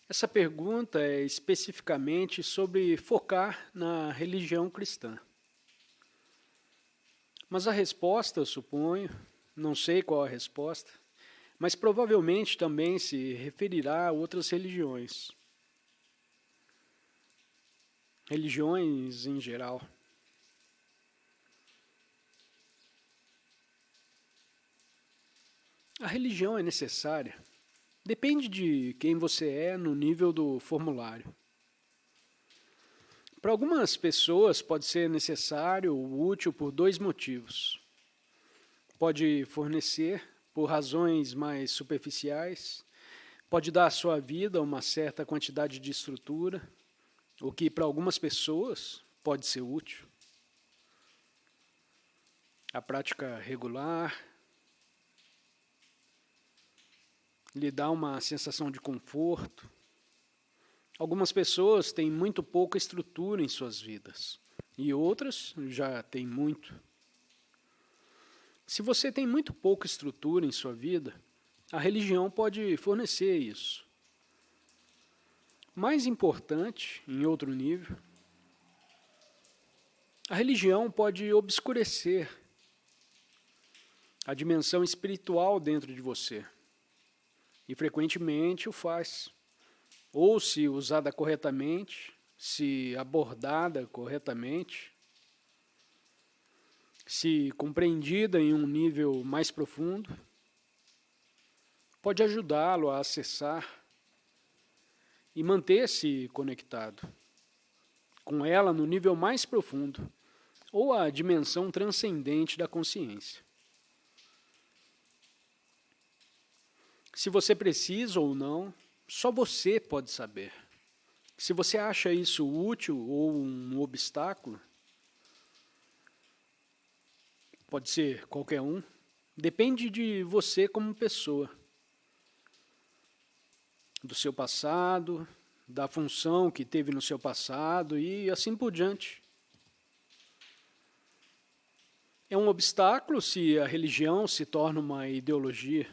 Essa pergunta é especificamente sobre focar na religião cristã. Mas a resposta, eu suponho, não sei qual a resposta, mas provavelmente também se referirá a outras religiões. Religiões em geral. A religião é necessária. Depende de quem você é no nível do formulário. Para algumas pessoas pode ser necessário ou útil por dois motivos. Pode fornecer por razões mais superficiais, pode dar à sua vida uma certa quantidade de estrutura, o que para algumas pessoas pode ser útil. A prática regular lhe dá uma sensação de conforto. Algumas pessoas têm muito pouca estrutura em suas vidas e outras já têm muito. Se você tem muito pouca estrutura em sua vida, a religião pode fornecer isso. Mais importante, em outro nível, a religião pode obscurecer a dimensão espiritual dentro de você. E frequentemente o faz. Ou se usada corretamente, se abordada corretamente, se compreendida em um nível mais profundo, pode ajudá-lo a acessar e manter-se conectado com ela no nível mais profundo, ou a dimensão transcendente da consciência. Se você precisa ou não, só você pode saber. Se você acha isso útil ou um obstáculo, pode ser qualquer um, depende de você como pessoa, do seu passado, da função que teve no seu passado e assim por diante. É um obstáculo se a religião se torna uma ideologia.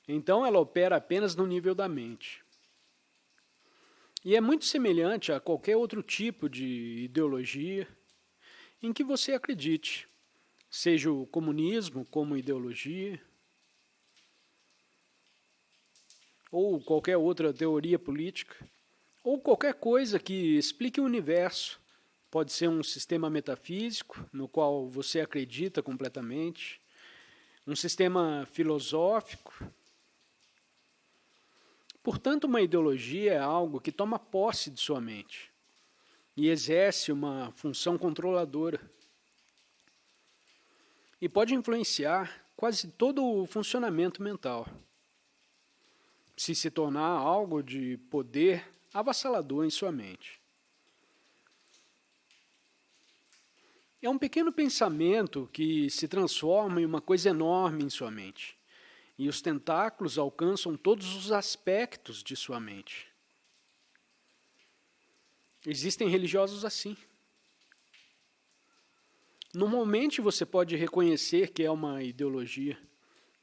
Então ela opera apenas no nível da mente. E é muito semelhante a qualquer outro tipo de ideologia em que você acredite, seja o comunismo como ideologia, ou qualquer outra teoria política, ou qualquer coisa que explique o universo. Pode ser um sistema metafísico, no qual você acredita completamente, um sistema filosófico. Portanto, uma ideologia é algo que toma posse de sua mente e exerce uma função controladora. E pode influenciar quase todo o funcionamento mental, se tornar algo de poder avassalador em sua mente. É um pequeno pensamento que se transforma em uma coisa enorme em sua mente. E os tentáculos alcançam todos os aspectos de sua mente. Existem religiosos assim. Normalmente você pode reconhecer que é uma ideologia,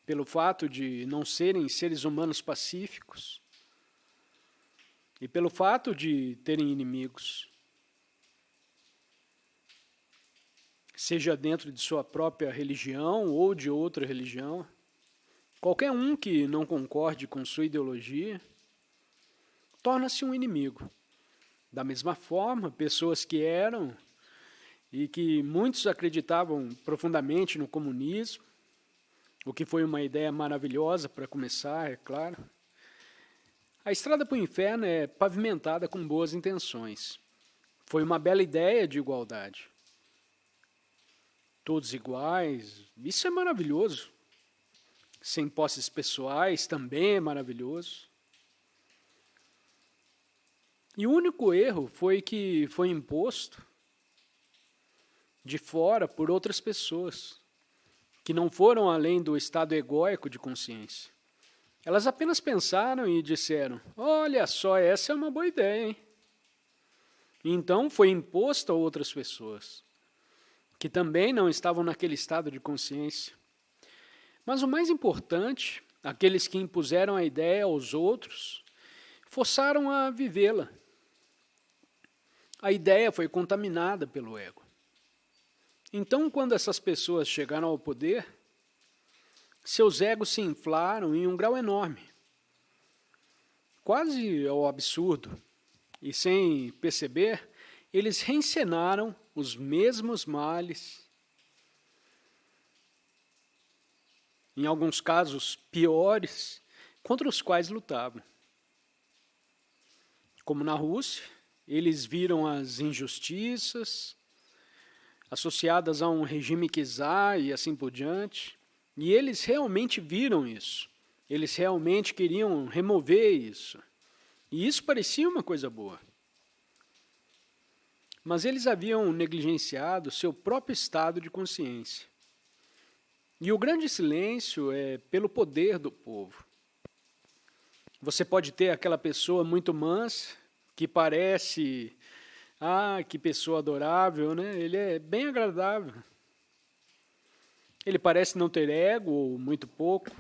pelo fato de não serem seres humanos pacíficos e pelo fato de terem inimigos. Seja dentro de sua própria religião ou de outra religião. Qualquer um que não concorde com sua ideologia torna-se um inimigo. Da mesma forma, pessoas que eram e que muitos acreditavam profundamente no comunismo, o que foi uma ideia maravilhosa para começar, é claro. A estrada para o inferno é pavimentada com boas intenções. Foi uma bela ideia de igualdade. Todos iguais, isso é maravilhoso. Sem posses pessoais, também é maravilhoso. E o único erro foi que foi imposto de fora por outras pessoas, que não foram além do estado egóico de consciência. Elas apenas pensaram e disseram, olha só, essa é uma boa ideia, hein? E então foi imposto a outras pessoas, que também não estavam naquele estado de consciência. Mas o mais importante, aqueles que impuseram a ideia aos outros, forçaram a vivê-la. A ideia foi contaminada pelo ego. Então, quando essas pessoas chegaram ao poder, seus egos se inflaram em um grau enorme, quase ao absurdo, e sem perceber, eles reencenaram os mesmos males, em alguns casos piores, contra os quais lutavam. Como na Rússia, eles viram as injustiças associadas a um regime czar e assim por diante, e eles realmente viram isso. Eles realmente queriam remover isso. E isso parecia uma coisa boa. Mas eles haviam negligenciado seu próprio estado de consciência. E o grande silêncio é pelo poder do povo. Você pode ter aquela pessoa muito mansa, que parece, que pessoa adorável, né? Ele é bem agradável. Ele parece não ter ego, ou muito pouco.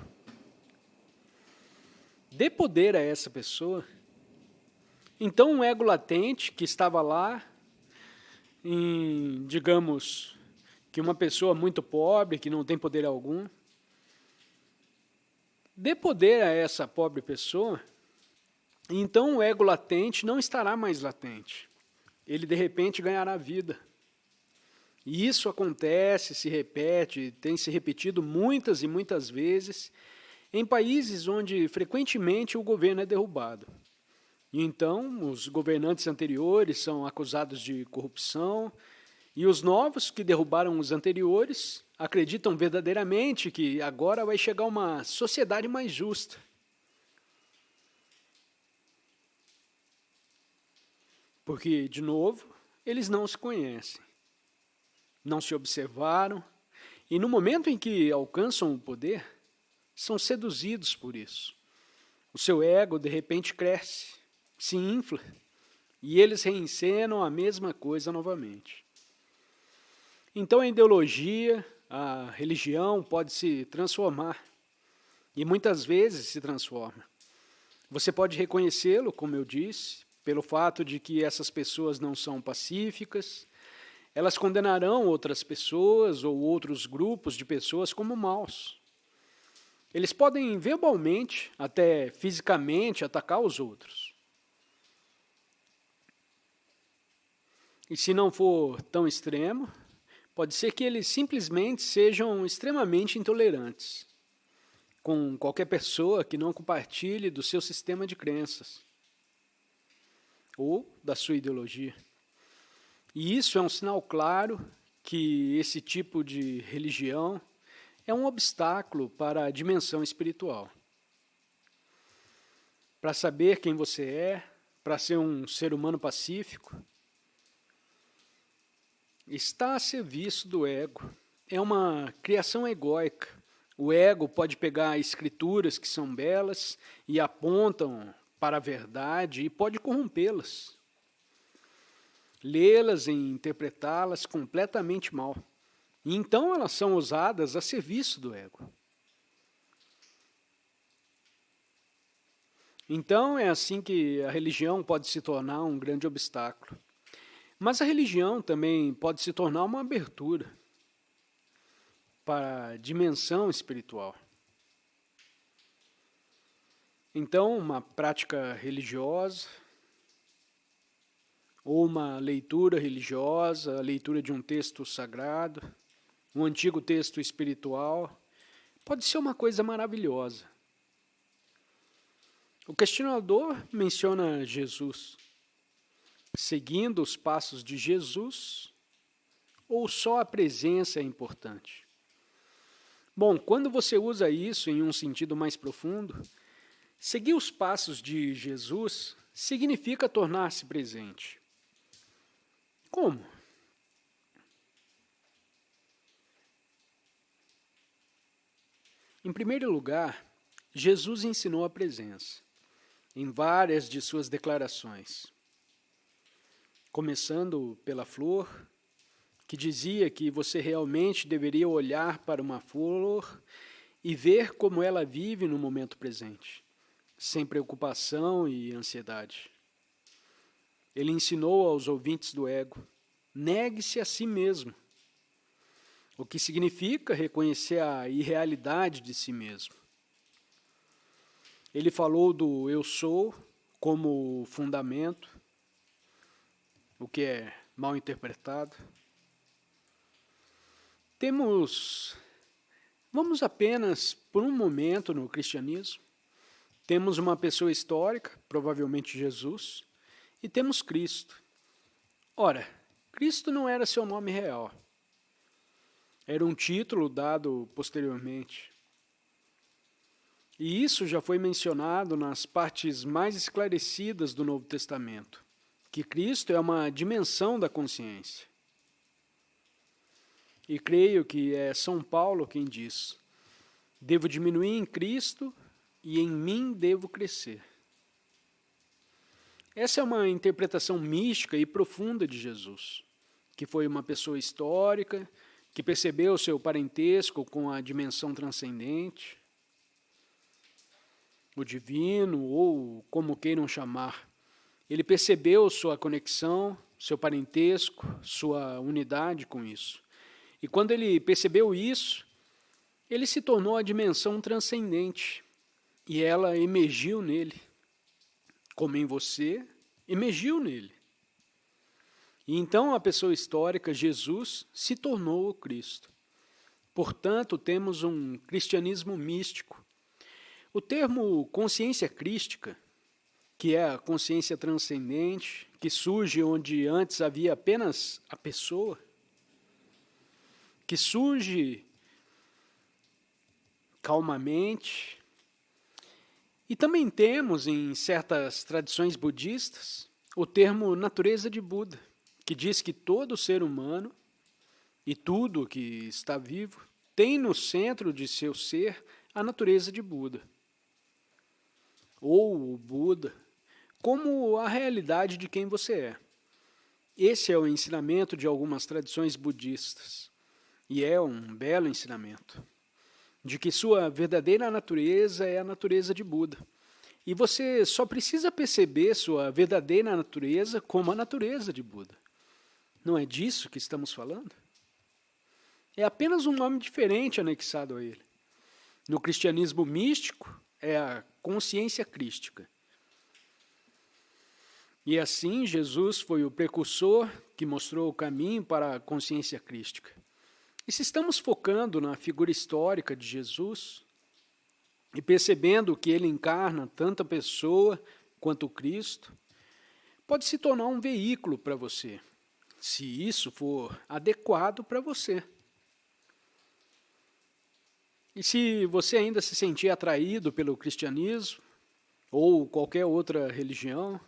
Dê poder a essa pessoa. Então, um ego latente que estava lá, digamos, que uma pessoa muito pobre, que não tem poder algum, dê poder a essa pobre pessoa, então o ego latente não estará mais latente. Ele, de repente, ganhará vida. E isso acontece, se repete, tem se repetido muitas e muitas vezes em países onde frequentemente o governo é derrubado. E então os governantes anteriores são acusados de corrupção e os novos que derrubaram os anteriores acreditam verdadeiramente que agora vai chegar uma sociedade mais justa. Porque, de novo, eles não se conhecem, não se observaram, e no momento em que alcançam o poder, são seduzidos por isso. O seu ego, de repente, cresce, se infla, e eles reencenam a mesma coisa novamente. Então a ideologia, a religião pode se transformar, e muitas vezes se transforma. Você pode reconhecê-lo, como eu disse, pelo fato de que essas pessoas não são pacíficas, elas condenarão outras pessoas ou outros grupos de pessoas como maus. Eles podem verbalmente, até fisicamente, atacar os outros. E se não for tão extremo, pode ser que eles simplesmente sejam extremamente intolerantes com qualquer pessoa que não compartilhe do seu sistema de crenças ou da sua ideologia. E isso é um sinal claro que esse tipo de religião é um obstáculo para a dimensão espiritual. Para saber quem você é, para ser um ser humano pacífico, está a serviço do ego. É uma criação egóica. O ego pode pegar escrituras que são belas e apontam para a verdade e pode corrompê-las. Lê-las e interpretá-las completamente mal. E então elas são usadas a serviço do ego. Então é assim que a religião pode se tornar um grande obstáculo. Mas a religião também pode se tornar uma abertura para a dimensão espiritual. Então, uma prática religiosa, ou uma leitura religiosa, a leitura de um texto sagrado, um antigo texto espiritual, pode ser uma coisa maravilhosa. O questionador menciona Jesus. Seguindo os passos de Jesus, ou só a presença é importante? Bom, quando você usa isso em um sentido mais profundo, seguir os passos de Jesus significa tornar-se presente. Como? Em primeiro lugar, Jesus ensinou a presença, em várias de suas declarações. Começando pela flor, que dizia que você realmente deveria olhar para uma flor e ver como ela vive no momento presente. sem preocupação e ansiedade. Ele ensinou aos ouvintes do ego: negue-se a si mesmo, o que significa reconhecer a irrealidade de si mesmo. Ele falou do eu sou como fundamento, o que é mal interpretado. Vamos apenas por um momento no cristianismo. Temos uma pessoa histórica, provavelmente Jesus, e temos Cristo. Ora, Cristo não era seu nome real. Era um título dado posteriormente. E isso já foi mencionado nas partes mais esclarecidas do Novo Testamento, que Cristo é uma dimensão da consciência. E creio que é São Paulo quem diz: devo diminuir em Cristo e em mim devo crescer. Essa é uma interpretação mística e profunda de Jesus, que foi uma pessoa histórica, que percebeu seu parentesco com a dimensão transcendente, o divino, ou como queiram chamar. Ele percebeu sua conexão, seu parentesco, sua unidade com isso. E quando ele percebeu isso, ele se tornou a dimensão transcendente, e ela emergiu nele. Como em você, emergiu nele. E então a pessoa histórica, Jesus, se tornou o Cristo. Portanto, temos um cristianismo místico. O termo consciência crística, que é a consciência transcendente, que surge onde antes havia apenas a pessoa, que surge calmamente. E também temos, em certas tradições budistas, o termo natureza de Buda, que diz que todo ser humano e tudo que está vivo tem no centro de seu ser a natureza de Buda, ou o Buda, como a realidade de quem você é. Esse é o ensinamento de algumas tradições budistas, e é um belo ensinamento, de que sua verdadeira natureza é a natureza de Buda. E você só precisa perceber sua verdadeira natureza como a natureza de Buda. Não é disso que estamos falando? É apenas um nome diferente anexado a ele. No cristianismo místico, é a consciência crística. E assim, Jesus foi o precursor que mostrou o caminho para a consciência crística. E se estamos focando na figura histórica de Jesus, e percebendo que ele encarna tanto a pessoa quanto o Cristo, pode se tornar um veículo para você, se isso for adequado para você. E se você ainda se sentir atraído pelo cristianismo, ou qualquer outra religião,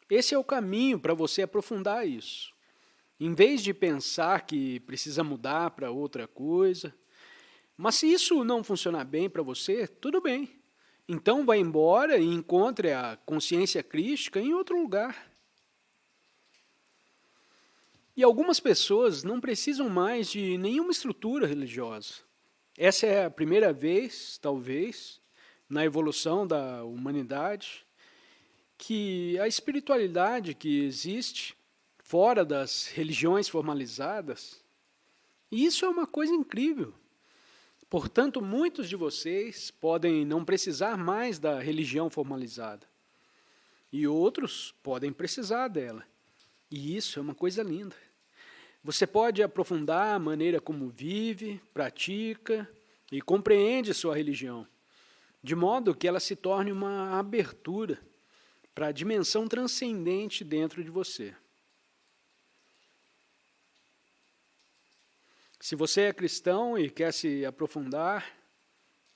esse é o caminho para você aprofundar isso. Em vez de pensar que precisa mudar para outra coisa. Mas se isso não funcionar bem para você, tudo bem. Então vá embora e encontre a consciência crística em outro lugar. E algumas pessoas não precisam mais de nenhuma estrutura religiosa. Essa é a primeira vez, talvez, na evolução da humanidade, que a espiritualidade que existe fora das religiões formalizadas, e isso é uma coisa incrível. Portanto, muitos de vocês podem não precisar mais da religião formalizada, e outros podem precisar dela, e isso é uma coisa linda. Você pode aprofundar a maneira como vive, pratica e compreende sua religião, de modo que ela se torne uma abertura para a dimensão transcendente dentro de você. Se você é cristão e quer se aprofundar,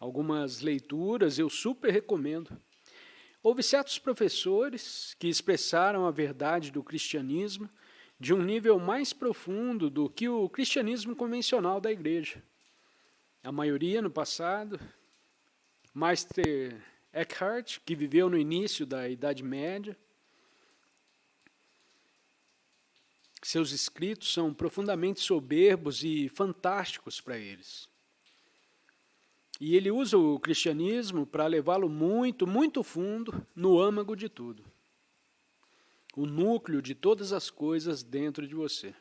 algumas leituras eu super recomendo. Houve certos professores que expressaram a verdade do cristianismo de um nível mais profundo do que o cristianismo convencional da igreja. A maioria no passado, Meister Eckhart, que viveu no início da Idade Média, seus escritos são profundamente soberbos e fantásticos para eles. E ele usa o cristianismo para levá-lo muito, muito fundo no âmago de tudo. O núcleo de todas as coisas dentro de você.